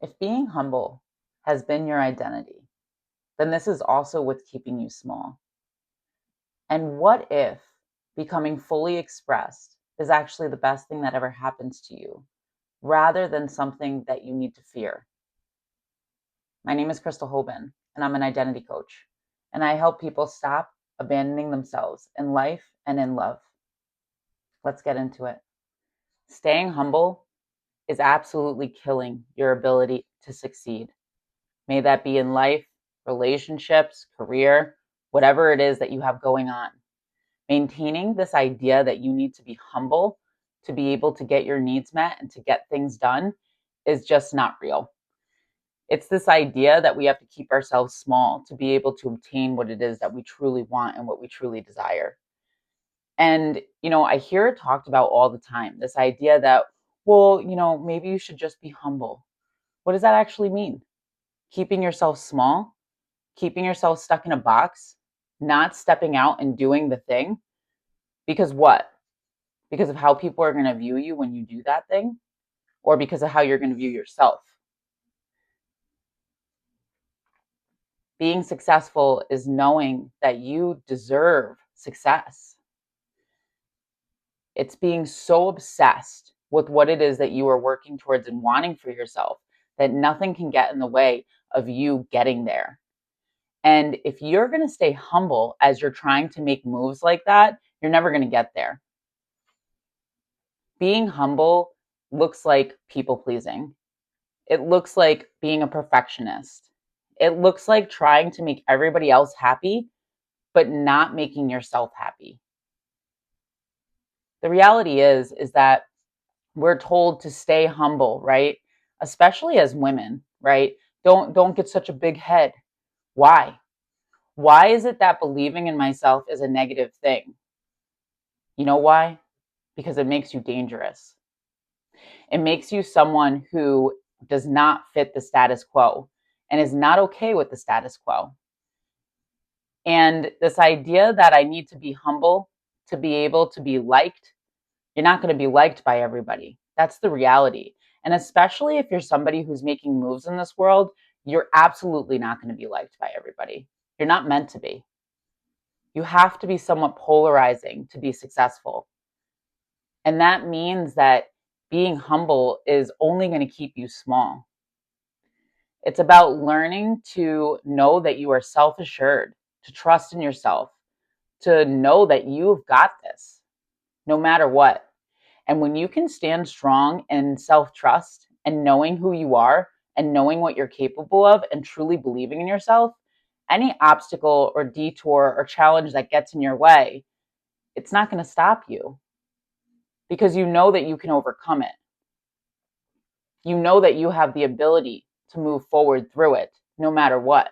If being humble has been your identity, then this is also what's keeping you small. And what if becoming fully expressed is actually the best thing that ever happens to you, rather than something that you need to fear? My name is Crystal Hoban, and I'm an identity coach, and I help people stop abandoning themselves in life and in love. Let's get into it. Staying humble is absolutely killing your ability to succeed. May that be in life, relationships, career, whatever it is that you have going on. Maintaining this idea that you need to be humble to be able to get your needs met and to get things done is just not real. It's this idea that we have to keep ourselves small to be able to obtain what it is that we truly want and what we truly desire. And, I hear it talked about all the time, this idea that, well, maybe you should just be humble. What does that actually mean? Keeping yourself small? Keeping yourself stuck in a box? Not stepping out and doing the thing? Because what? Because of how people are going to view you when you do that thing? Or because of how you're going to view yourself? Being successful is knowing that you deserve success. It's being so obsessed with what it is that you are working towards and wanting for yourself that nothing can get in the way of you getting there. And if you're going to stay humble as you're trying to make moves like that, you're never going to get there. Being humble looks like people pleasing. It looks like being a perfectionist. It looks like trying to make everybody else happy, but not making yourself happy. The reality is that we're told to stay humble, right? Especially as women, right? Don't get such a big head. Why? Why is it that believing in myself is a negative thing? You know why? Because it makes you dangerous. It makes you someone who does not fit the status quo and is not okay with the status quo. And this idea that I need to be humble to be able to be liked, you're not going to be liked by everybody. That's the reality. And especially if you're somebody who's making moves in this world, you're absolutely not going to be liked by everybody. You're not meant to be. You have to be somewhat polarizing to be successful. And that means that being humble is only going to keep you small. It's about learning to know that you are self assured, to trust in yourself, to know that you've got this no matter what. And when you can stand strong in self trust and knowing who you are and knowing what you're capable of and truly believing in yourself, any obstacle or detour or challenge that gets in your way, it's not going to stop you because you know that you can overcome it. You know that you have the ability to move forward through it no matter what.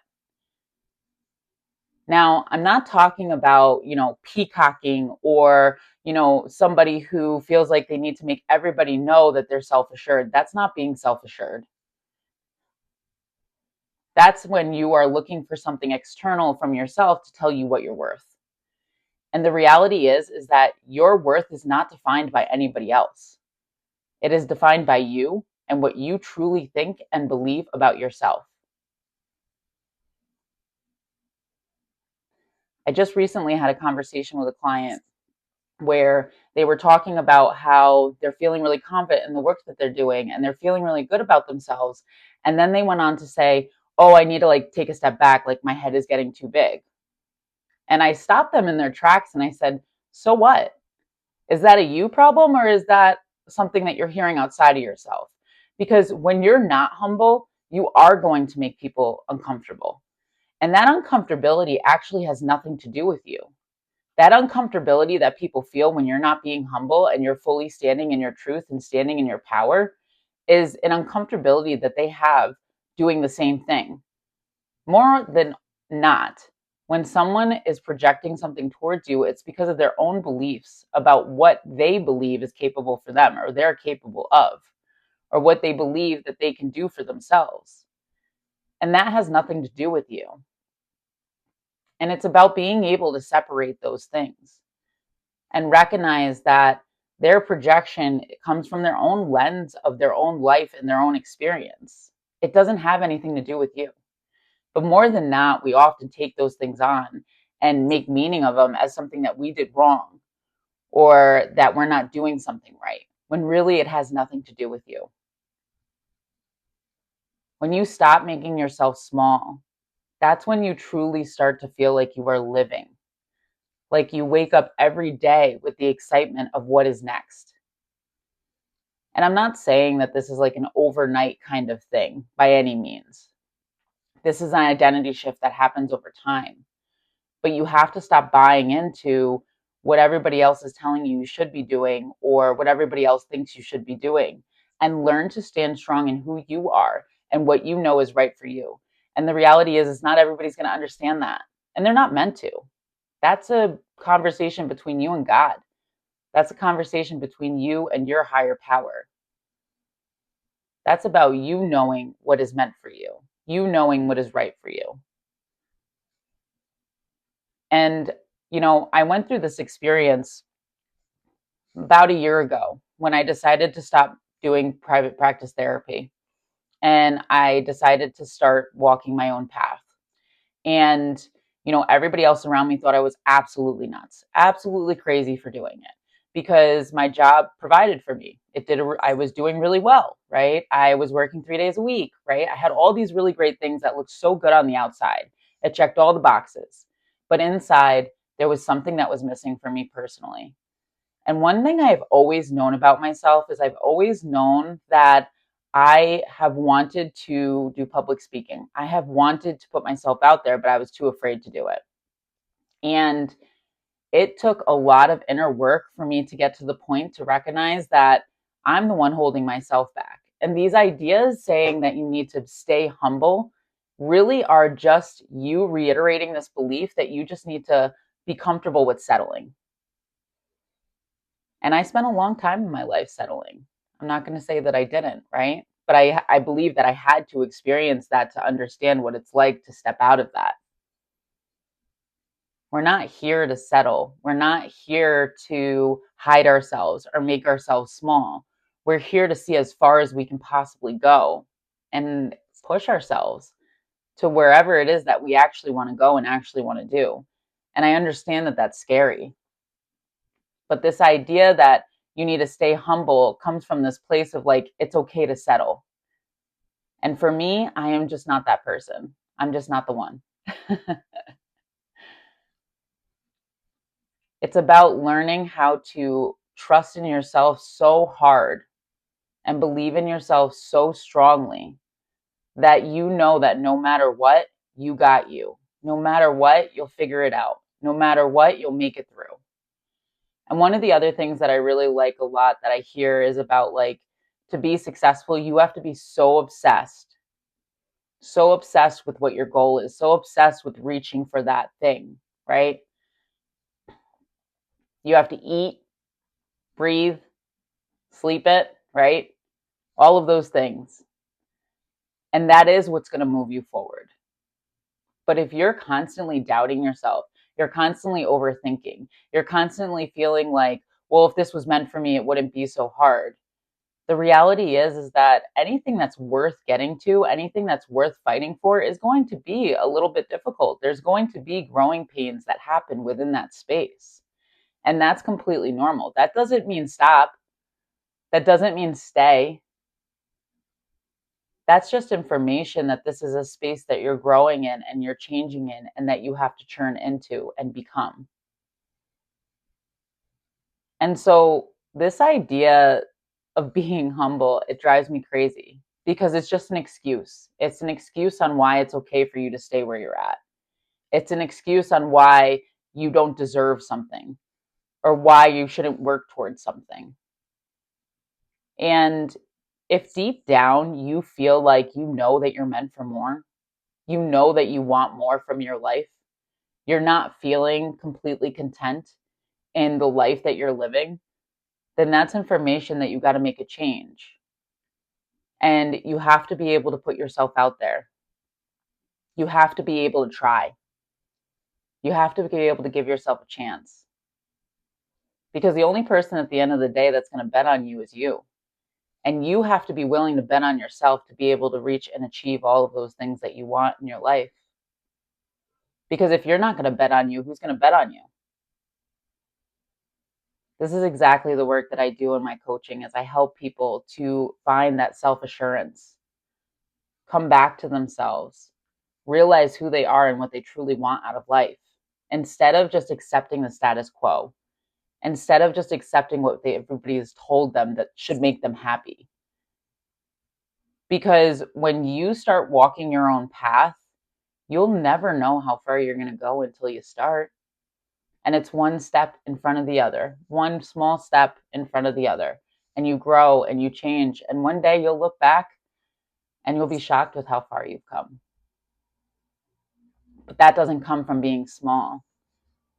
Now, I'm not talking about, peacocking or, somebody who feels like they need to make everybody know that they're self-assured. That's not being self-assured. That's when you are looking for something external from yourself to tell you what you're worth. And the reality is that your worth is not defined by anybody else. It is defined by you and what you truly think and believe about yourself. I just recently had a conversation with a client where they were talking about how they're feeling really confident in the work that they're doing and they're feeling really good about themselves. And then they went on to say, oh, I need to take a step back. Like my head is getting too big. And I stopped them in their tracks and I said, so what? Is that a you problem or is that something that you're hearing outside of yourself? Because when you're not humble, you are going to make people uncomfortable. And that uncomfortability actually has nothing to do with you. That uncomfortability that people feel when you're not being humble and you're fully standing in your truth and standing in your power is an uncomfortability that they have doing the same thing. More than not, when someone is projecting something towards you, it's because of their own beliefs about what they believe is capable for them or they're capable of, or what they believe that they can do for themselves. And that has nothing to do with you. And it's about being able to separate those things and recognize that their projection comes from their own lens of their own life and their own experience. It doesn't have anything to do with you. But more than not, we often take those things on and make meaning of them as something that we did wrong or that we're not doing something right, when really it has nothing to do with you. When you stop making yourself small, that's when you truly start to feel like you are living, like you wake up every day with the excitement of what is next. And I'm not saying that this is like an overnight kind of thing by any means. This is an identity shift that happens over time. But you have to stop buying into what everybody else is telling you you should be doing or what everybody else thinks you should be doing, and learn to stand strong in who you are and what you know is right for you. And the reality is not everybody's going to understand that, and they're not meant to. That's a conversation between you and God. That's a conversation between you and your higher power. That's about you knowing what is meant for you, you knowing what is right for you. And, I went through this experience about a year ago when I decided to stop doing private practice therapy and I decided to start walking my own path. And, everybody else around me thought I was absolutely nuts, absolutely crazy for doing it because my job provided for me. I was doing really well, right? I was working 3 days a week, right? I had all these really great things that looked so good on the outside. It checked all the boxes. But inside, there was something that was missing for me personally. And one thing I've always known about myself is I've always known that I have wanted to do public speaking. I have wanted to put myself out there, but I was too afraid to do it. And it took a lot of inner work for me to get to the point to recognize that I'm the one holding myself back. And these ideas saying that you need to stay humble really are just you reiterating this belief that you just need to be comfortable with settling. And I spent a long time in my life settling. I'm not going to say that I didn't, right? But I believe that I had to experience that to understand what it's like to step out of that. We're not here to settle. We're not here to hide ourselves or make ourselves small. We're here to see as far as we can possibly go and push ourselves to wherever it is that we actually want to go and actually want to do. And I understand that that's scary. But this idea that you need to stay humble comes from this place of like, it's okay to settle. And for me, I am just not that person. I'm just not the one. It's about learning how to trust in yourself so hard and believe in yourself so strongly that you know that no matter what, you got you. No matter what, you'll figure it out. No matter what, you'll make it through. And one of the other things that I really like a lot that I hear is about like to be successful, you have to be so obsessed with what your goal is, so obsessed with reaching for that thing, right? You have to eat, breathe, sleep it, right? All of those things. And that is what's going to move you forward. But if you're constantly doubting yourself, you're constantly overthinking, you're constantly feeling like, well, if this was meant for me, it wouldn't be so hard. The reality is that anything that's worth getting to, anything that's worth fighting for is going to be a little bit difficult. There's going to be growing pains that happen within that space. And that's completely normal. That doesn't mean stop. That doesn't mean stay. That's just information that this is a space that you're growing in and you're changing in and that you have to turn into and become. And so this idea of being humble, it drives me crazy because it's just an excuse. It's an excuse on why it's okay for you to stay where you're at. It's an excuse on why you don't deserve something or why you shouldn't work towards something. And if deep down you feel like you know that you're meant for more, you know that you want more from your life, you're not feeling completely content in the life that you're living, then that's information that you got to make a change. And you have to be able to put yourself out there. You have to be able to try. You have to be able to give yourself a chance. Because the only person at the end of the day that's going to bet on you is you. And you have to be willing to bet on yourself to be able to reach and achieve all of those things that you want in your life. Because if you're not going to bet on you, who's going to bet on you? This is exactly the work that I do in my coaching, as I help people to find that self-assurance, come back to themselves, realize who they are and what they truly want out of life, instead of just accepting the status quo, instead of just accepting what everybody has told them that should make them happy. Because when you start walking your own path, you'll never know how far you're going to go until you start. And it's one step in front of the other, one small step in front of the other. And you grow and you change. And one day you'll look back and you'll be shocked with how far you've come. But that doesn't come from being small.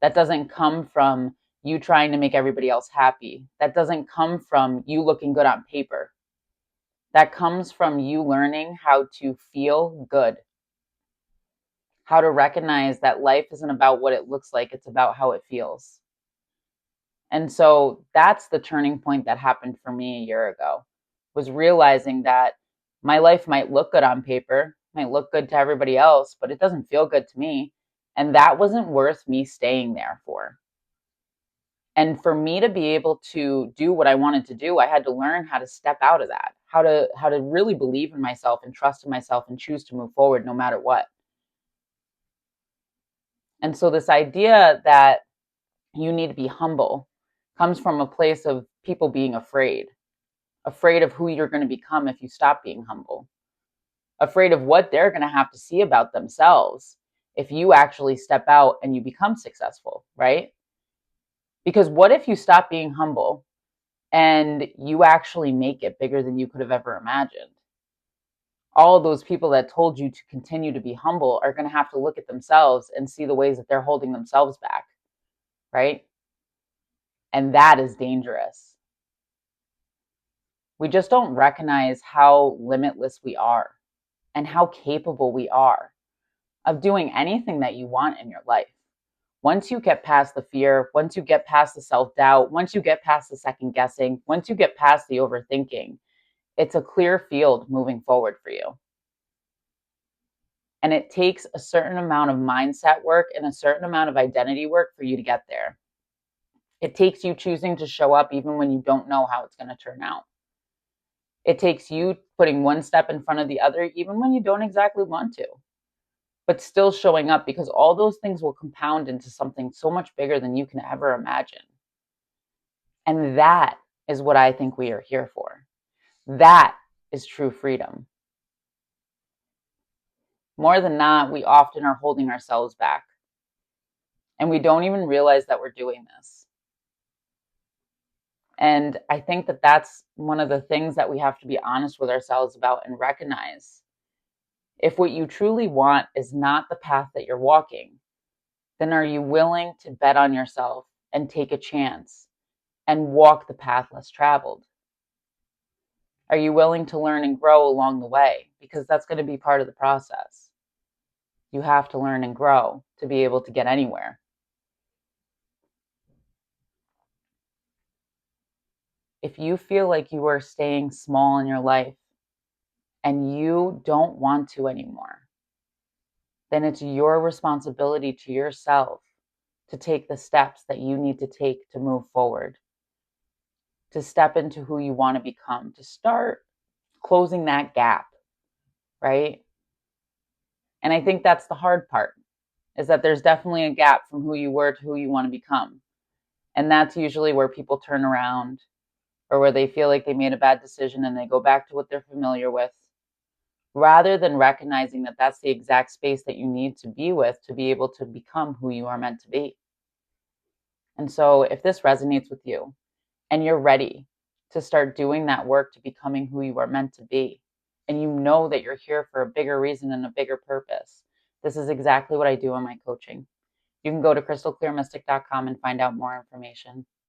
That doesn't come from you trying to make everybody else happy. That doesn't come from you looking good on paper. That comes from you learning how to feel good, how to recognize that life isn't about what it looks like, it's about how it feels. And so that's the turning point that happened for me a year ago, was realizing that my life might look good on paper, might look good to everybody else, but it doesn't feel good to me. And that wasn't worth me staying there for. And for me to be able to do what I wanted to do, I had to learn how to step out of that, how to really believe in myself and trust in myself and choose to move forward no matter what. And so this idea that you need to be humble comes from a place of people being afraid of who you're going to become if you stop being humble, afraid of what they're going to have to see about themselves if you actually step out and you become successful, right? Because what if you stop being humble and you actually make it bigger than you could have ever imagined? All of those people that told you to continue to be humble are going to have to look at themselves and see the ways that they're holding themselves back, right? And that is dangerous. We just don't recognize how limitless we are and how capable we are of doing anything that you want in your life. Once you get past the fear, once you get past the self-doubt, once you get past the second guessing, once you get past the overthinking, it's a clear field moving forward for you. And it takes a certain amount of mindset work and a certain amount of identity work for you to get there. It takes you choosing to show up even when you don't know how it's going to turn out. It takes you putting one step in front of the other, even when you don't exactly want to, but still showing up, because all those things will compound into something so much bigger than you can ever imagine. And that is what I think we are here for. That is true freedom. More than not, we often are holding ourselves back. And we don't even realize that we're doing this. And I think that that's one of the things that we have to be honest with ourselves about and recognize. If what you truly want is not the path that you're walking, then are you willing to bet on yourself and take a chance and walk the path less traveled? Are you willing to learn and grow along the way? Because that's going to be part of the process. You have to learn and grow to be able to get anywhere. If you feel like you are staying small in your life and you don't want to anymore, then it's your responsibility to yourself to take the steps that you need to take to move forward, to step into who you want to become, to start closing that gap, right? And I think that's the hard part, is that there's definitely a gap from who you were to who you want to become. And that's usually where people turn around, or where they feel like they made a bad decision and they go back to what they're familiar with, rather than recognizing that that's the exact space that you need to be with to be able to become who you are meant to be. And so if this resonates with you and you're ready to start doing that work to becoming who you are meant to be, and you know that you're here for a bigger reason and a bigger purpose, this is exactly what I do in my coaching. You can go to crystalclearmystic.com and find out more information.